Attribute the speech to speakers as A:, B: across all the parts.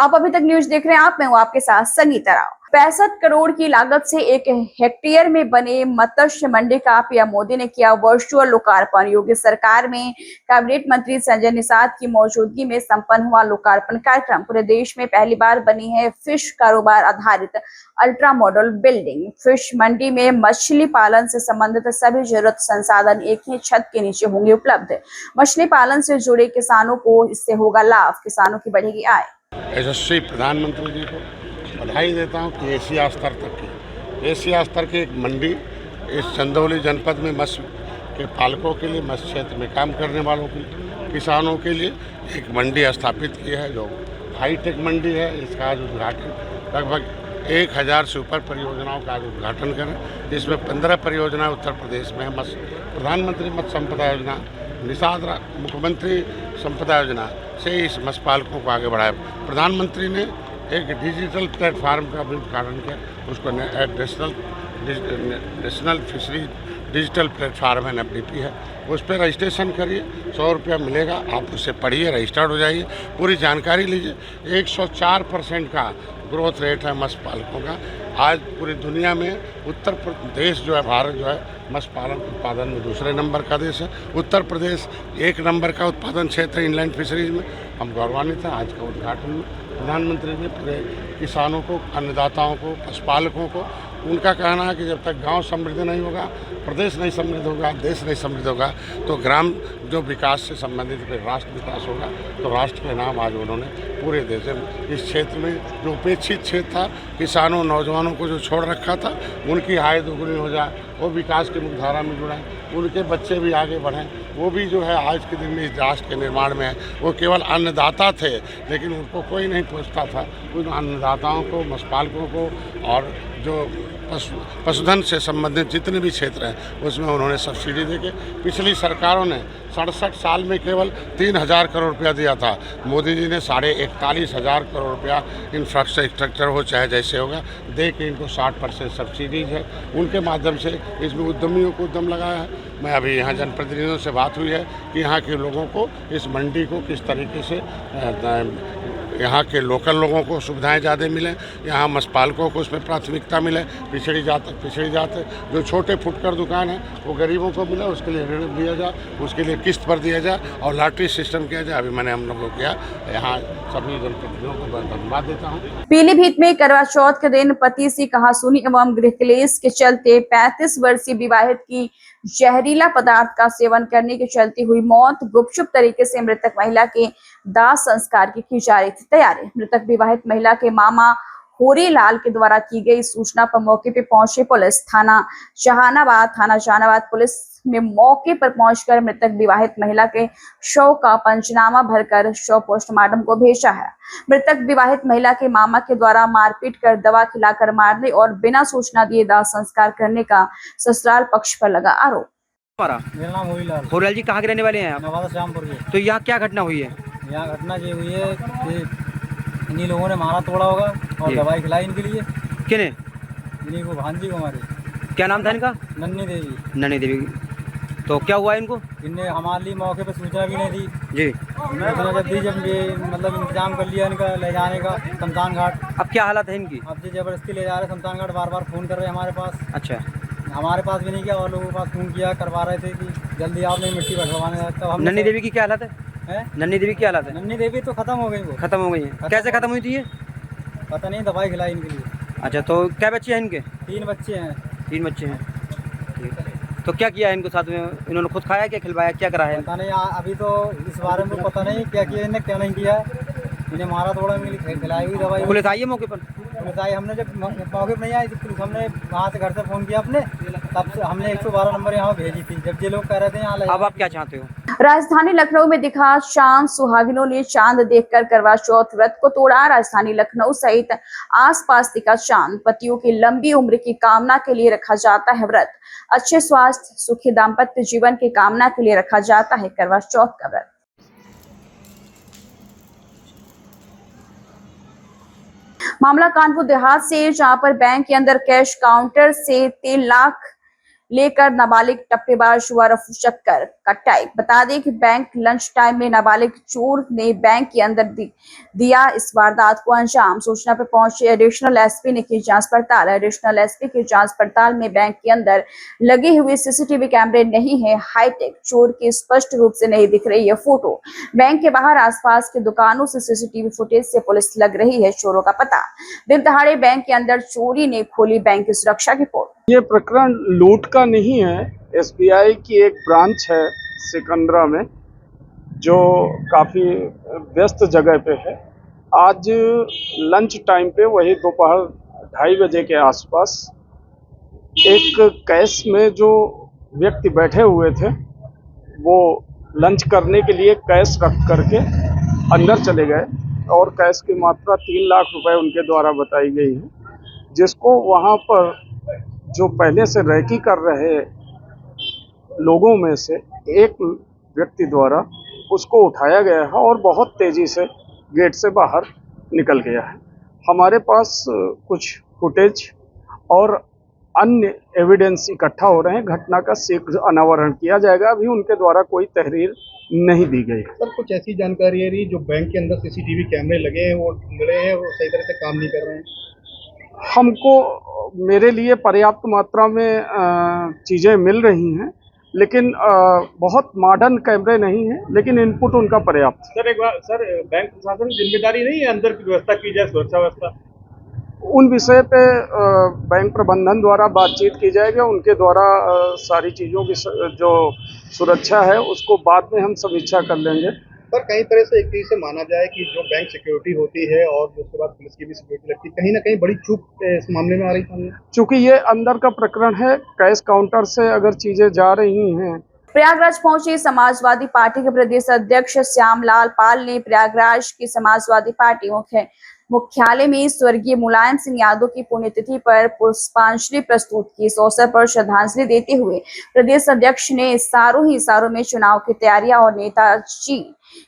A: आप अभी तक न्यूज देख रहे हैं। मैं हूं आपके साथ सनीता राव। 65 करोड़ की लागत से 1 हेक्टेयर में बने मत्स्य मंडी का पीएम मोदी ने किया वर्चुअल लोकार्पण। योगी सरकार में कैबिनेट मंत्री संजय निषाद की मौजूदगी में संपन्न हुआ लोकार्पण कार्यक्रम। पूरे देश में पहली बार बनी है फिश कारोबार आधारित अल्ट्रा मॉडल बिल्डिंग। फिश मंडी में मछली पालन से संबंधित सभी जरूरत संसाधन एक ही छत के नीचे होंगे उपलब्ध। मछली पालन से जुड़े किसानों को इससे होगा लाभ, किसानों की बढ़ेगी आय।
B: यशस्वी प्रधानमंत्री जी को बधाई देता हूं कि एशिया स्तर की एक मंडी इस चंदौली जनपद में मत्स्य के पालकों के लिए, मत्स्य क्षेत्र में काम करने वालों के किसानों के लिए एक मंडी स्थापित की है, जो हाईटेक मंडी है। इसका आज उद्घाटन लगभग 1000 से ऊपर परियोजनाओं का आज उद्घाटन करें, जिसमें 15 परियोजनाएं उत्तर प्रदेश में है। प्रधानमंत्री मत्स्य संपदा योजना, निषाद मुख्यमंत्री संपदा योजना से इस मत्स्य पालकों को आगे बढ़ाया। प्रधानमंत्री ने एक डिजिटल प्लेटफार्म का भी उद्घाटन किया, उसको नेशनल फिशरी डिजिटल प्लेटफार्म है, NFDP है। उस पर रजिस्ट्रेशन करिए, 100 रुपया मिलेगा, आप उससे पढ़िए, रजिस्टर्ड हो जाइए, पूरी जानकारी लीजिए। 104% का ग्रोथ रेट है मत्स्य पालकों का। आज पूरी दुनिया में उत्तर प्रदेश जो है, भारत जो है मत्स्य पालन उत्पादन में दूसरे नंबर का देश है। उत्तर प्रदेश 1 नंबर का उत्पादन क्षेत्र है इनलैंड फिशरीज में। हम गौरवान्वित हैं। आज का उद्घाटन में प्रधानमंत्री ने पूरे किसानों को, अन्नदाताओं को, पशुपालकों को, उनका कहना है कि जब तक गांव समृद्ध नहीं होगा, प्रदेश नहीं समृद्ध होगा, देश नहीं समृद्ध होगा, तो ग्राम जो विकास से संबंधित फिर राष्ट्र विकास होगा। तो राष्ट्र के नाम आज उन्होंने पूरे देश में, इस क्षेत्र में जो उपेक्षित क्षेत्र था, किसानों नौजवानों को जो छोड़ रखा था, उनकी आय दोगुनी हो जाए, वो विकास की मुख्यधारा में जुड़ें, उनके बच्चे भी आगे बढ़ें। वो भी जो है आज के दिन में इस राष्ट्र के निर्माण में है। वो केवल अन्नदाता थे, लेकिन उनको कोई नहीं पूछता था। उन अन्नदाताओं को, मत्स्यपालकों को और जो पशुधन से संबंधित जितने भी क्षेत्र हैं, उसमें उन्होंने सब्सिडी देके, पिछली सरकारों ने 67 साल में केवल 3000 करोड़ रुपया दिया था। मोदी जी ने 41,500 करोड़ रुपया इंफ्रास्ट्रक्चर हो चाहे जैसे होगा दे के इनको 60% सब्सिडीज है। उनके माध्यम से इसमें उद्यमियों को उद्यम लगाया है। मैं अभी यहाँ जनप्रतिनिधियों से बात हुई है कि यहाँ के लोगों को इस मंडी को किस तरीके से यहाँ के लोकल लोगों को सुविधाएं ज़्यादा मिलें, यहाँ मत्स्यपालकों को उसमें प्राथमिकता मिले। पिछड़ी जाते जो छोटे फुटकर दुकान है वो गरीबों को मिले, उसके लिए ऋण दिया जाए, उसके लिए किस्त पर दिया जाए और लॉटरी सिस्टम किया जाए। अभी मैंने हम लोगों को किया। यहाँ सभी जनप्रतिनिधियों को धन्यवाद देता हूँ।
A: पीलीभीत में करवा चौथ के दिन पति से कहासुनी एवं गृह क्लेश के चलते 35 वर्षीय विवाहित की जहरीला पदार्थ का सेवन करने के चलते हुई मौत। गुपचुप तरीके से मृतक महिला के दाह संस्कार की जा रही थी तैयारी। मृतक विवाहित महिला के मामा होरी लाल के द्वारा की गई सूचना पर मौके पर पहुंची पुलिस। थाना जहानाबाद पुलिस ने मौके पर पहुंचकर मृतक विवाहित महिला के शव का पंचनामा भरकर शव पोस्टमार्टम को भेजा है। मृतक विवाहित महिला के मामा के द्वारा मारपीट कर, दवा खिलाकर मारने और बिना सूचना दिए दाह संस्कार करने का ससुराल पक्ष पर लगा आरोप।
C: मेरा नाम
D: होरीलाल जी कहाँ के रहने वाले हैं आप?
C: नवादा श्यामपुर के।
D: तो यहाँ क्या घटना हुई है?
C: यहाँ घटना ये हुई है कि इन्हीं लोगों ने मारा तोड़ा होगा और दवाई खिलाई इनके लिए।
D: किने?
C: इन्हीं को, भांजी को मारे।
D: क्या नाम था इनका?
C: नन्नी देवी।
D: तो क्या हुआ इनको?
C: इनने हमारे लिए मौके पर सूचना भी नहीं दी
D: जी।
C: जब ये मतलब इंतजाम कर लिया इनका ले जाने का शमशान घाट।
D: अब क्या हालत है इनकी?
C: अब ये जबरदस्ती ले जा रहे शमशान घाट, बार बार फ़ोन कर रहे हैं हमारे पास।
D: अच्छा।
C: हमारे पास भी नहीं किया और लोगों के पास फ़ोन किया, करवा रहे थे कि जल्दी आप नहीं मिट्टी भरवाने। तब हम
D: नन्नी देवी की क्या हालत है? नन्नी देवी की हालत है?
C: नन्नी देवी तो खत्म हो गई। वो
D: खत्म हो गई है? कैसे खत्म हुई थी ये?
C: पता नहीं, दवाई खिलाई इनके लिए।
D: अच्छा, तो क्या बच्चे हैं इनके?
C: 3 बच्चे हैं।
D: 3 बच्चे हैं। तो क्या किया इनको साथ में? इन्होंने खुद खाया, क्या खिलवाया, क्या करा है?
C: पता नहीं, अभी तो इस बारे में पता नहीं क्या किया इन्हें, क्या नहीं किया। इन्हें मारा थोड़ा, खिलाई हुई दवाई।
D: पुलिस आई है मौके पर?
C: पुलिस आई, हमने जब मौके पर नहीं आई तो पुलिस, हमने वहाँ से घर से फ़ोन किया अपने, तब से हमने 112 नंबर यहाँ भेजी थी, जब ये लोग कह रहे थे यहाँ।
D: अब आप क्या चाहते हो?
A: राजधानी लखनऊ में दिखा चांद। सुहागिनों ने चांद देखकर करवा चौथ व्रत को तोड़ा। राजधानी लखनऊ सहित आसपास दिखा चांद। पतियों की लंबी उम्र की कामना के लिए रखा जाता है व्रत। अच्छे स्वास्थ्य, सुखी दाम्पत्य जीवन की कामना के लिए रखा जाता है करवा चौथ का व्रत। मामला कानपुर देहात से, जहां पर बैंक के अंदर कैश काउंटर से 3 लाख लेकर नाबालिग टप्पेबाज व रफू चक्कर का टाइप। बता दें कि बैंक लंच टाइम में नाबालिग चोर ने बैंक के अंदर दिया इस वारदात को अंजाम। सूचना पर पहुंचे एडिशनल एसपी ने की जांच पड़ताल। एडिशनल एसपी की जांच पड़ताल में बैंक के अंदर लगे हुए सीसीटीवी कैमरे नहीं है हाईटेक, चोर की स्पष्ट रूप से नहीं दिख रही है फोटो। बैंक के बाहर आसपास के दुकानों से सीसीटीवी फुटेज से पुलिस लग रही है चोरों का पता। दिन दहाड़े बैंक के अंदर चोरी ने खोली बैंक की सुरक्षा की पोल।
E: ये प्रकरण लूट का नहीं है। एसबीआई की एक ब्रांच है सिकंदरा में जो काफ़ी व्यस्त जगह पे है। आज लंच टाइम पे वही दोपहर 2:30 बजे के आसपास एक कैश में जो व्यक्ति बैठे हुए थे वो लंच करने के लिए कैश रख करके अंदर चले गए और कैश की मात्रा 3 लाख रुपए उनके द्वारा बताई गई है, जिसको वहाँ पर जो पहले से रैकी कर रहे लोगों में से एक व्यक्ति द्वारा उसको उठाया गया है और बहुत तेज़ी से गेट से बाहर निकल गया है। हमारे पास कुछ फुटेज और अन्य एविडेंस इकट्ठा हो रहे हैं। घटना का शीघ्र अनावरण किया जाएगा। अभी उनके द्वारा कोई तहरीर नहीं दी गई।
F: सर कुछ ऐसी जानकारी है रही जो बैंक के अंदर सीसीटीवी कैमरे लगे हैं वो ढूंढ रहे हैं और सही तरह से काम नहीं कर रहे हैं।
E: हमको मेरे लिए पर्याप्त मात्रा में चीज़ें मिल रही हैं, लेकिन बहुत मॉडर्न कैमरे नहीं हैं, लेकिन इनपुट उनका पर्याप्त।
F: सर एक बार सर बैंक प्रशासन की जिम्मेदारी नहीं है अंदर की व्यवस्था की जाए, सुरक्षा व्यवस्था?
E: उन विषय पे बैंक प्रबंधन द्वारा बातचीत की जाएगी। उनके द्वारा सारी चीज़ों की जो सुरक्षा है उसको बाद में हम समीक्षा कर लेंगे।
F: पर कई तरह से एक चीज से माना जाए कि जो बैंक सिक्योरिटी होती है और उसके बाद पुलिस की भी सिक्योरिटी लगती है, कहीं ना कहीं बड़ी चूक इस मामले में आ रही सामने।
E: चूँकि ये अंदर का प्रकरण है, कैश काउंटर से अगर चीज़ें जा रही हैं।
A: प्रयागराज पहुंचे समाजवादी पार्टी के प्रदेश अध्यक्ष श्यामलाल पाल ने प्रयागराज की समाजवादी पार्टी मुख्यालय में स्वर्गीय मुलायम सिंह यादव की पुण्यतिथि पर पुष्पांजलि प्रस्तुत की। इस अवसर पर श्रद्धांजलि देते हुए प्रदेश अध्यक्ष ने इशारों में चुनाव की तैयारियां और नेताजी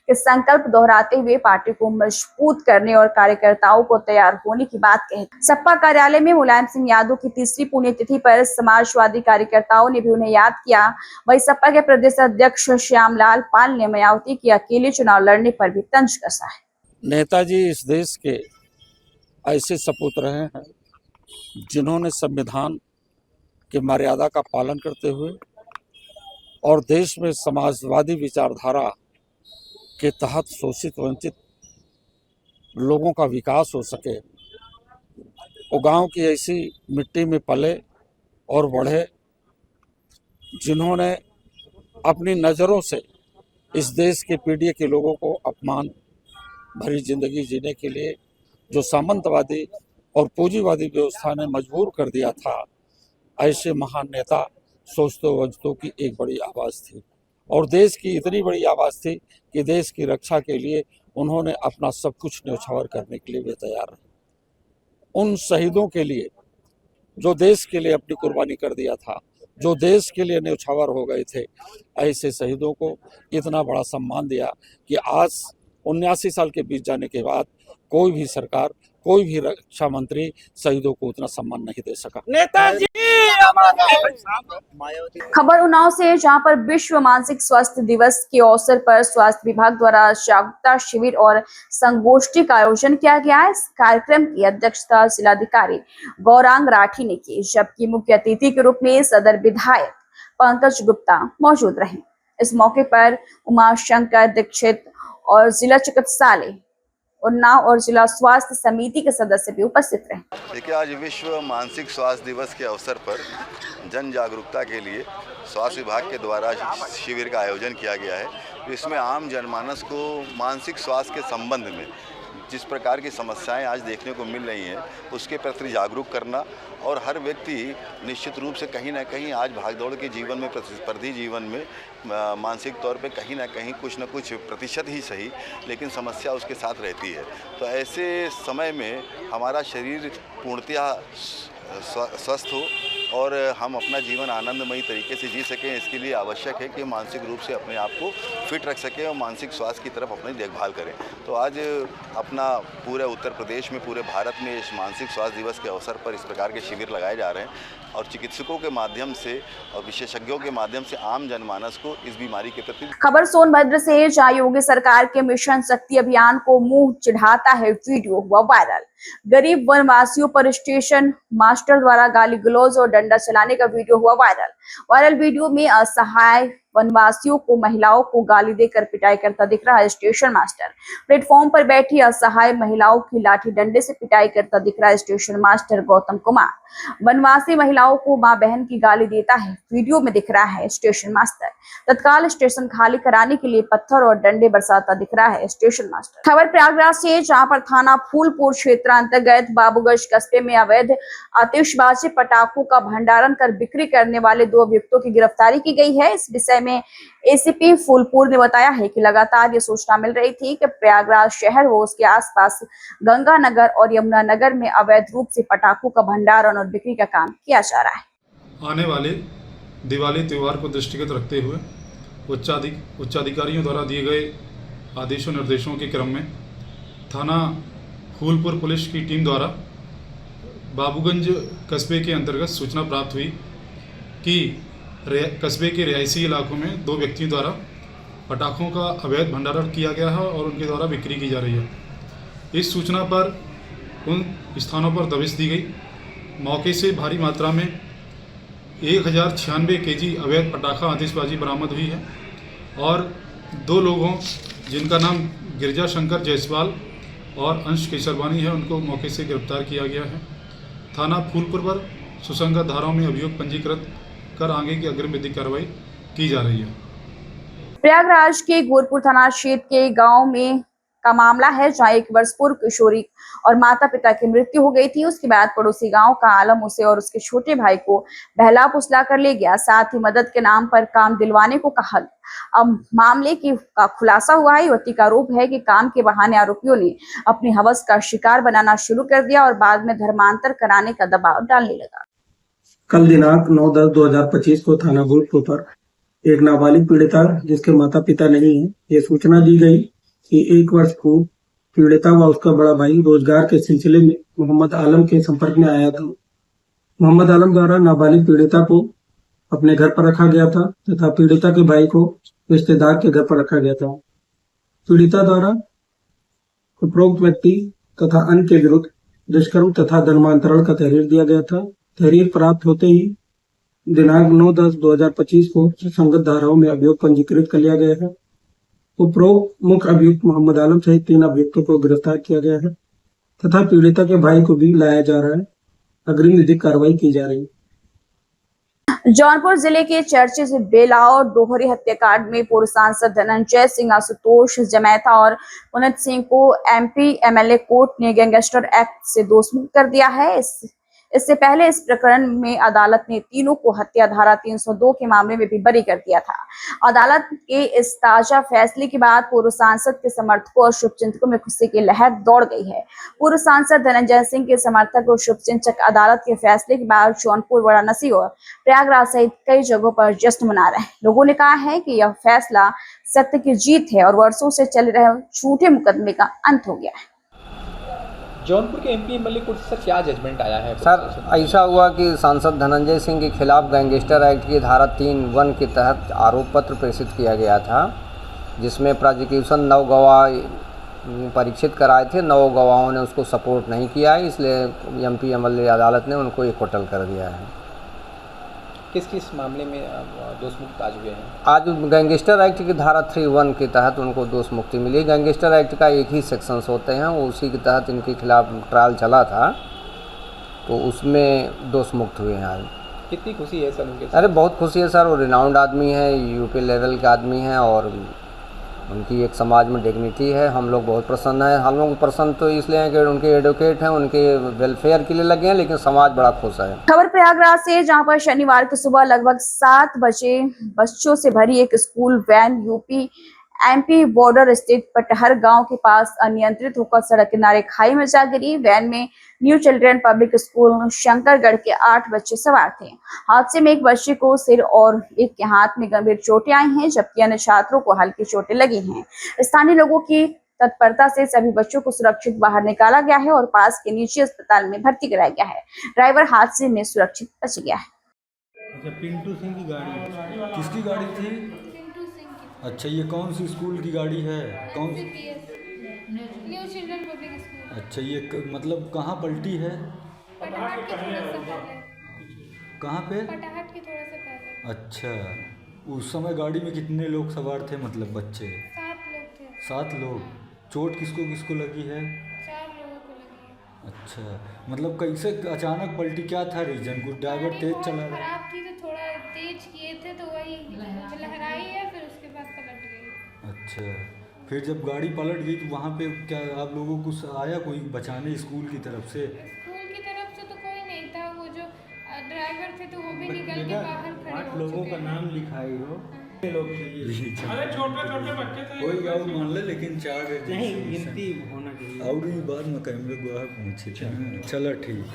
A: के संकल्प दोहराते हुए पार्टी को मजबूत करने और कार्यकर्ताओं को तैयार होने की बात कही। सपा कार्यालय में मुलायम सिंह यादव की 3री पुण्यतिथि पर समाजवादी कार्यकर्ताओं ने भी उन्हें याद किया। वहीं सपा के प्रदेश अध्यक्ष श्यामलाल पाल ने मायावती के अकेले चुनाव लड़ने पर भी तंज कसा है।
G: नेताजी इस देश के ऐसे सपूत रहे हैं जिन्होंने संविधान के मर्यादा का पालन करते हुए और देश में समाजवादी विचारधारा के तहत शोषित वंचित लोगों का विकास हो सके, वो गांव की ऐसी मिट्टी में पले और बढ़े जिन्होंने अपनी नज़रों से इस देश के पीढ़ी के लोगों को अपमान भरी जिंदगी जीने के लिए जो सामंतवादी और पूंजीवादी व्यवस्था ने मजबूर कर दिया था, ऐसे महान नेता शोषितों वंचितों की एक बड़ी आवाज़ थी और देश की इतनी बड़ी आवाज़ थी कि देश की रक्षा के लिए उन्होंने अपना सब कुछ न्यौछावर करने के लिए भी तैयार रहे। उन शहीदों के लिए जो देश के लिए अपनी कुर्बानी कर दिया था, जो देश के लिए न्यौछावर हो गए थे, ऐसे शहीदों को इतना बड़ा सम्मान दिया कि आज 79 साल के बीत जाने के बाद कोई भी सरकार, कोई भी रक्षा मंत्री शहीदों को उतना सम्मान नहीं दे सका। नेताजी
A: खबर उन्नाव से है, जहां पर विश्व मानसिक स्वास्थ्य दिवस के अवसर पर स्वास्थ्य विभाग द्वारा जागरूकता शिविर और संगोष्ठी का आयोजन किया गया है। इस कार्यक्रम की अध्यक्षता जिलाधिकारी गौरांग राठी ने की, जबकि मुख्य अतिथि के रूप में सदर विधायक पंकज गुप्ता मौजूद रहे। इस मौके पर उमाशंकर दीक्षित और जिला चिकित्सालय उन्नाव और जिला स्वास्थ्य समिति के सदस्य भी उपस्थित रहे।
H: देखिए, आज विश्व मानसिक स्वास्थ्य दिवस के अवसर पर जन जागरूकता के लिए स्वास्थ्य विभाग के द्वारा शिविर का आयोजन किया गया है। इसमें आम जनमानस को मानसिक स्वास्थ्य के संबंध में जिस प्रकार की समस्याएं आज देखने को मिल रही हैं उसके प्रति जागरूक करना और हर व्यक्ति निश्चित रूप से कहीं ना कहीं आज भागदौड़ के जीवन में, प्रतिस्पर्धी जीवन में मानसिक तौर पे कहीं ना कहीं कुछ न कुछ प्रतिशत ही सही लेकिन समस्या उसके साथ रहती है। तो ऐसे समय में हमारा शरीर पूर्णतया स्वस्थ हो और हम अपना जीवन आनंदमयी तरीके से जी सकें। इसके लिए आवश्यक है कि मानसिक रूप से अपने आप को फिट रख सकें और मानसिक स्वास्थ्य की तरफ अपनी देखभाल करें। तो आज अपना पूरे उत्तर प्रदेश में, पूरे भारत में इस मानसिक स्वास्थ्य दिवस के अवसर पर इस प्रकार के शिविर लगाए जा रहे हैं और चिकित्सकों के माध्यम से और विशेषज्ञों के माध्यम से आम जनमानस को इस बीमारी के प्रति।
A: खबर सोनभद्र से, जहां योगी सरकार के मिशन शक्ति अभियान को मुंह चिढ़ाता है वीडियो हुआ वायरल। गरीब वनवासियों पर स्टेशन मास्टर द्वारा गाली गलौज और डंडा चलाने का वीडियो हुआ वायरल वीडियो में असहाय वनवासियों को, महिलाओं को गाली देकर पिटाई करता दिख रहा है स्टेशन मास्टर। प्लेटफॉर्म पर बैठी असहाय महिलाओं की लाठी डंडे से पिटाई करता दिख रहा है स्टेशन मास्टर गौतम कुमार। वनवासी महिलाओं को मां बहन की गाली देता है वीडियो में दिख रहा है स्टेशन मास्टर। तत्काल स्टेशन खाली कराने के लिए पत्थर और डंडे बरसाता दिख रहा है स्टेशन मास्टर। खबर प्रयागराज से, जहां पर थाना फूलपुर क्षेत्र अंतर्गत बाबूगंज कस्बे में अवैध आतिशबाजी पटाखों का भंडारण कर बिक्री करने वाले 2 अभियुक्तों की गिरफ्तारी की गई है। इस विषय में एसीपी फूलपुर ने बताया है कि लगातार ये सूचना मिल रही थी कि प्रयागराज शहर व उसके आसपास गंगानगर और यमुनानगर में अवैध रूप से पटाखों का भंडारण और बिक्री का काम किया जा रहा है।
I: आने वाले दिवाली त्योहार को दृष्टिगत रखते हुए उच्चाधिकारियों द्वारा दिए गए आदेशों निर्देशों के क्रम में थाना फूलपुर पुलिस की टीम द्वारा बाबूगंज कस्बे के अंतर्गत सूचना प्राप्त हुई कि कस्बे के रिहायशी इलाकों में 2 व्यक्तियों द्वारा पटाखों का अवैध भंडारण किया गया है और उनके द्वारा बिक्री की जा रही है। इस सूचना पर उन स्थानों पर दबिश दी गई। मौके से भारी मात्रा में 1096 केजी अवैध पटाखा आतिशबाजी बरामद हुई है और 2 लोगों जिनका नाम गिरजा शंकर जायसवाल और अंश केसरवानी है, उनको मौके से गिरफ्तार किया गया है। थाना फूलपुर पर सुसंगत धाराओं में अभियोग पंजीकृत कर आगे की अग्रिम विधिक कार्रवाई की जा रही है।
A: प्रयागराज के गोरपुर थाना क्षेत्र के गांव में का मामला है, जहां 1 वर्ष पूर्व किशोरी और माता पिता की मृत्यु हो गई थी। उसके बाद पड़ोसी गांव का आलम उसे और उसके छोटे भाई को बहला फुसला कर ले गया, साथ ही मदद के नाम पर काम दिलवाने को कहा। अब मामले का खुलासा हुआ है। युवती का आरोप है कि काम के बहाने आरोपियों ने अपनी हवस का शिकार बनाना शुरू कर दिया और बाद में धर्मांतर कराने का दबाव डालने लगा।
J: कल दिनांक 9/10/2025 को थाना गोरपुर पर एक नाबालिग पीड़िता जिसके माता पिता नहीं है, ये सूचना दी गई कि 1 वर्ष पूर्व पीड़िता व उसका बड़ा भाई रोजगार के सिलसिले में मोहम्मद आलम के संपर्क में आया था। मोहम्मद आलम द्वारा नाबालिग पीड़िता को अपने घर पर रखा गया था तथा पीड़िता के भाई को रिश्तेदार के घर पर रखा गया था। पीड़िता द्वारा उपरोक्त व्यक्ति तथा अन्य के विरुद्ध दुष्कर्म तथा धर्मांतरण का तहरीर दिया गया था। तहरीर प्राप्त होते ही दिनांक 9/10/2025 को संगत धाराओं में अभियोग पंजीकृत कर लिया गया है। उपरोक्त मुख्य अभियुक्त मोहम्मद आलम सहित 3 अभियुक्तों को गिरफ्तार किया गया है तथा पीड़िता के भाई को भी लाया जा रहा है। अग्रिम विधिक कार्रवाई की जा रही है।
A: जौनपुर जिले के चर्चित बेलाओ डोहरी हत्याकांड में पूर्व सांसद धनंजय सिंह, आशुतोष जमैथा और पुनित सिंह को एमपी एमएलए कोर्ट ने गैंगस्टर एक्ट से दोषमुक्त कर दिया है। इससे पहले इस प्रकरण में अदालत ने तीनों को हत्या धारा 302 के मामले में भी बरी कर दिया था। अदालत के इस ताजा फैसले के बाद पूर्व सांसद के समर्थकों और शुभचिंतकों में खुशी की लहर दौड़ गई है। पूर्व सांसद धनंजय सिंह के समर्थक और शुभचिंतक अदालत के फैसले के बाद जौनपुर, वाराणसी और प्रयागराज सहित कई जगहों पर जश्न मना रहे हैं। लोगों ने कहा है कि यह फैसला सत्य की जीत है और वर्षों से चल रहे झूठे मुकदमे का अंत हो गया है।
K: जौनपुर के एमपी एमएलए कोर्ट से क्या जजमेंट आया है?
L: सर, ऐसा हुआ कि सांसद धनंजय सिंह के खिलाफ गैंगस्टर एक्ट की धारा 3(1) के तहत आरोप पत्र प्रेषित किया गया था, जिसमें प्रोसिक्यूशन 9 गवाह परीक्षित कराए थे। 9 गवाहों ने उसको सपोर्ट नहीं किया है, इसलिए एमपी एमएलए अदालत ने उनको एक्विटल कर दिया है।
K: किस किस मामले में दोषमुक्त आज हुए हैं?
L: आज गैंगस्टर एक्ट की धारा 3(1) के तहत उनको दोष मुक्ति मिली। गैंगस्टर एक्ट का एक ही सेक्शंस होते हैं, उसी के तहत इनके खिलाफ ट्रायल चला था, तो उसमें दोष मुक्त हुए हैं आज।
K: कितनी खुशी है सर उनके?
L: अरे बहुत खुशी है सर, वो रिनाउंड आदमी है, यूपी लेवल के आदमी हैं और उनकी एक समाज में डिग्निटी है। हम लोग बहुत प्रसन्न हैं। हम लोग प्रसन्न तो इसलिए हैं कि उनके एडवोकेट हैं, उनके वेलफेयर के लिए लगे हैं, लेकिन समाज बड़ा खुश है।
A: खबर प्रयागराज से, जहां पर शनिवार की सुबह लगभग 7 बजे बच्चों से भरी एक school van UP MP border स्थित पटहर गांव के पास अनियंत्रित होकर सड़क किनारे खाई में जा गिरी। वैन में new children public school Shankargarh के 8 बच्चे सवार थे। हादसे में एक बच्चे को सिर और एक के हाथ में गंभीर चोटें आई हैं, जबकि अन्य छात्रों को हल्की चोटें लगी हैं। स्थानीय लोगों की तत्परता से सभी बच्चों को सुरक्षित बाहर निकाला गया है और पास के निजी अस्पताल में भर्ती कराया गया है। ड्राइवर हादसे में सुरक्षित बच गया है।
M: अच्छा, पिंटू सिंह की गाड़ी, किसकी गाड़ी थी? पिंटू सिंह की। अच्छा, ये कौन सी स्कूल की गाड़ी है? कौन सी? New children public school. अच्छा, ये मतलब कहाँ पलटी है? पटाहट के थोड़ा सा पहले। कहाँ पे? पटाहट के थोड़ा सा पहले। अच्छा, उस समय गाड़ी में कितने लोग सवार थे, मतलब बच्चे? 7 लोग थे। 7 लोग। चोट किसको किसको लगी है? 4 लोगों को लगी है। अच्छा, मतलब कैसे अचानक पलटी, क्या था रीजन? कुछ ड्राइवर तेज चला रहा? खराब थी तो थोड़ा तेज किए थे तो वही लहराई है, फिर उसके बाद पलट गई। अच्छा, फिर जब गाड़ी पलट गई तो वहाँ पे क्या आप लोगों को आया कोई बचाने स्कूल की तरफ से? स्कूल की तरफ से तो कोई नहीं था, वो जो ड्राइवर थे तो वो भी निकल के बाहर खड़े हो चुके। 8 लोगों का नाम लिखाई हो, लोग अरे छोटे छोटे बच्चे थे, कोई गाँव मान ले, लेकिन 4 नहीं गिनती होना चाहिए। और ये बाद में कैमरे को पहुँचे थे। चलो ठीक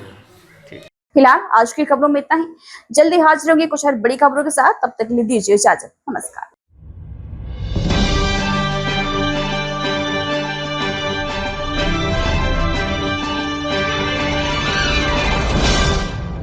M: है।
A: फिलहाल आज की खबरों में इतना ही। जल्दी हाजिर होंगे कुछ और बड़ी खबरों के साथ, तब तक के लिए दीजिए इजाजत। नमस्कार।